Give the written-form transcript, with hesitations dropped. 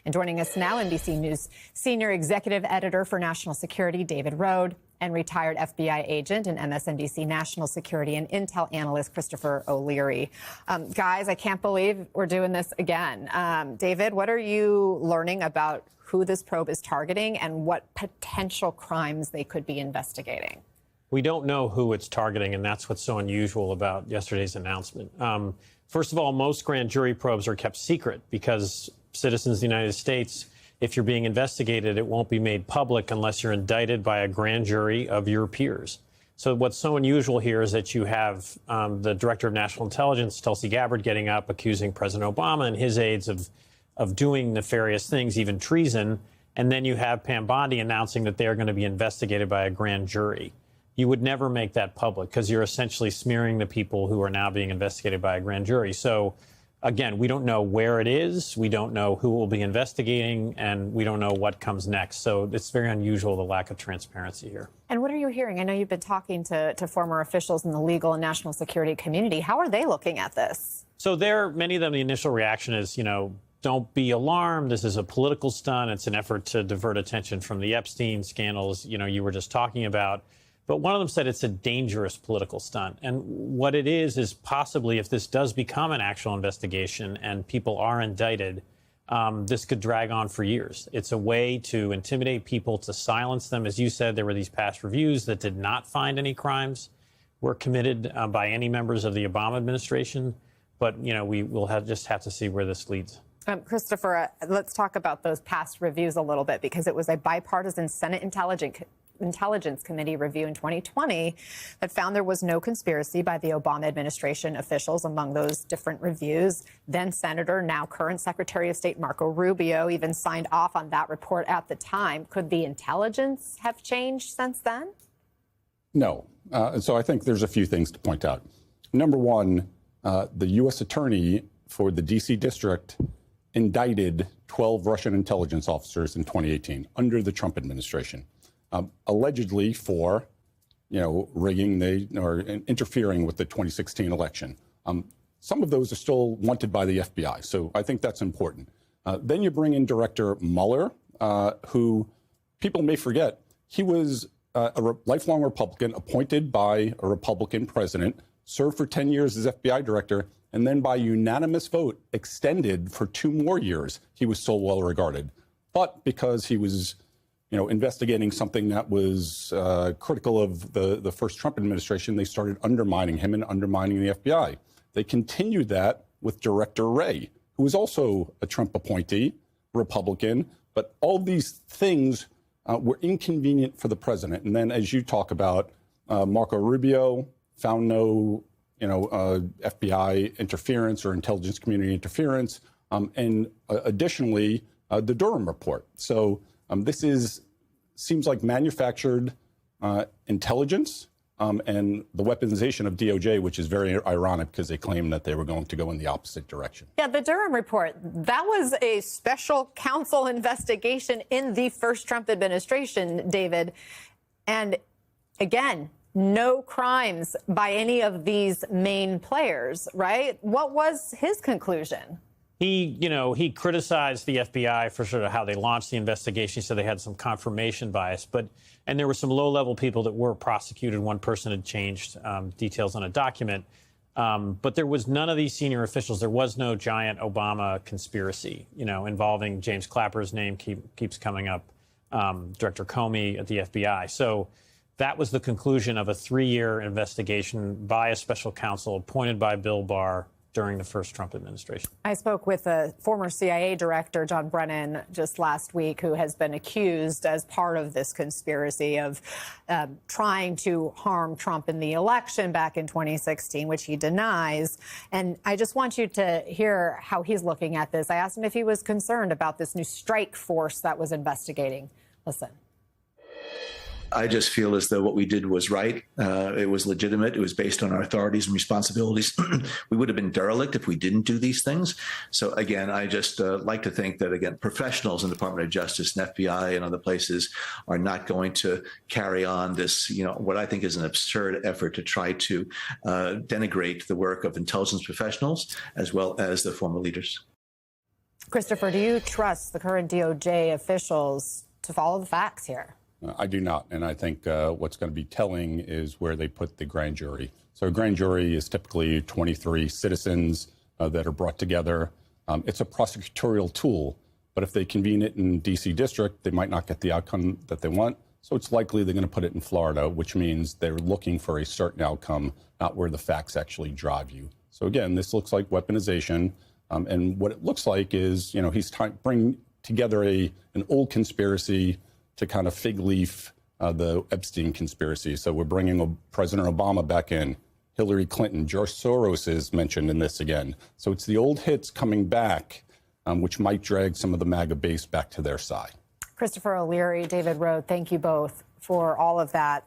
And joining us now, NBC News senior executive editor for national security, David Rohde, and retired FBI agent and MSNBC national security and intel analyst, Christopher O'Leary. Guys, I can't believe we're doing this again. David, what are you learning about who this probe is targeting and what potential crimes they could be investigating? We don't know who it's targeting, and that's what's so unusual about yesterday's announcement. First of all, most grand jury probes are kept secret because citizens of the United States, if you're being investigated, it won't be made public unless you're indicted by a grand jury of your peers. So what's so unusual here is that you have the Director of National Intelligence, Tulsi Gabbard, getting up accusing President Obama and his aides of doing nefarious things, even treason. And then you have Pam Bondi announcing that they are going to be investigated by a grand jury. You would never make that public because you're essentially smearing the people who are now being investigated by a grand jury. So again, we don't know where it is, we don't know who will be investigating, and we don't know what comes next. So it's very unusual, the lack of transparency here. And what are you hearing? I know you've been talking to former officials in the legal and national security community. How are they looking at this? So many of them, the initial reaction is, don't be alarmed. This is a political stunt. It's an effort to divert attention from the Epstein scandals, you were just talking about. But one of them said it's a dangerous political stunt. And what it is possibly, if this does become an actual investigation and people are indicted, this could drag on for years. It's a way to intimidate people, to silence them. As you said, there were these past reviews that did not find any crimes were committed by any members of the Obama administration. But, we will just have to see where this leads. Christopher, let's talk about those past reviews a little bit, because it was a bipartisan Senate Intelligence Committee review in 2020 that found there was no conspiracy by the Obama administration officials among those different reviews. Then Senator, now current Secretary of State Marco Rubio, even signed off on that report at the time. Could the intelligence have changed since then? No. So I think there's a few things to point out. Number one, the U.S. attorney for the D.C. district indicted 12 Russian intelligence officers in 2018 under the Trump administration. Allegedly for, rigging or interfering with the 2016 election. Some of those are still wanted by the FBI, so I think that's important. Then you bring in Director Mueller, who people may forget, he was a lifelong Republican appointed by a Republican president, served for 10 years as FBI director, and then by unanimous vote extended for 2 more years. He was so well regarded. But because he was investigating something that was critical of the first Trump administration, they started undermining him and undermining the FBI. They continued that with Director Wray, who was also a Trump appointee, Republican, but all these things were inconvenient for the president. And then, as you talk about, Marco Rubio found no, FBI interference or intelligence community interference, and additionally, the Durham report. So this seems like manufactured intelligence and the weaponization of DOJ, which is very ironic because they claim that they were going to go in the opposite direction. Yeah, the Durham report, that was a special counsel investigation in the first Trump administration, David. And again, no crimes by any of these main players, right? What was his conclusion? He criticized the FBI for sort of how they launched the investigation. He said they had some confirmation bias, and there were some low-level people that were prosecuted. One person had changed details on a document, but there was none of these senior officials. There was no giant Obama conspiracy, involving James Clapper's name keeps coming up, Director Comey at the FBI. So that was the conclusion of a 3-year investigation by a special counsel appointed by Bill Barr during the first Trump administration. I spoke with a former CIA director, John Brennan, just last week, who has been accused as part of this conspiracy of trying to harm Trump in the election back in 2016, which he denies. And I just want you to hear how he's looking at this. I asked him if he was concerned about this new strike force that was investigating. Listen. I just feel as though what we did was right. It was legitimate. It was based on our authorities and responsibilities. We would have been derelict if we didn't do these things. So again, I just like to think that, again, professionals in the Department of Justice and FBI and other places are not going to carry on this, what I think is an absurd effort to try to denigrate the work of intelligence professionals as well as the former leaders. Christopher, do you trust the current DOJ officials to follow the facts here? I do not. And I think what's going to be telling is where they put the grand jury. So a grand jury is typically 23 citizens that are brought together. It's a prosecutorial tool, but if they convene it in D.C. district, they might not get the outcome that they want. So it's likely they're going to put it in Florida, which means they're looking for a certain outcome, not where the facts actually drive you. So again, this looks like weaponization. And what it looks like is, he's bringing together an old conspiracy to kind of fig leaf the Epstein conspiracy. So we're bringing President Obama back in. Hillary Clinton, George Soros is mentioned in this again. So it's the old hits coming back, which might drag some of the MAGA base back to their side. Christopher O'Leary, David Rohde, thank you both for all of that.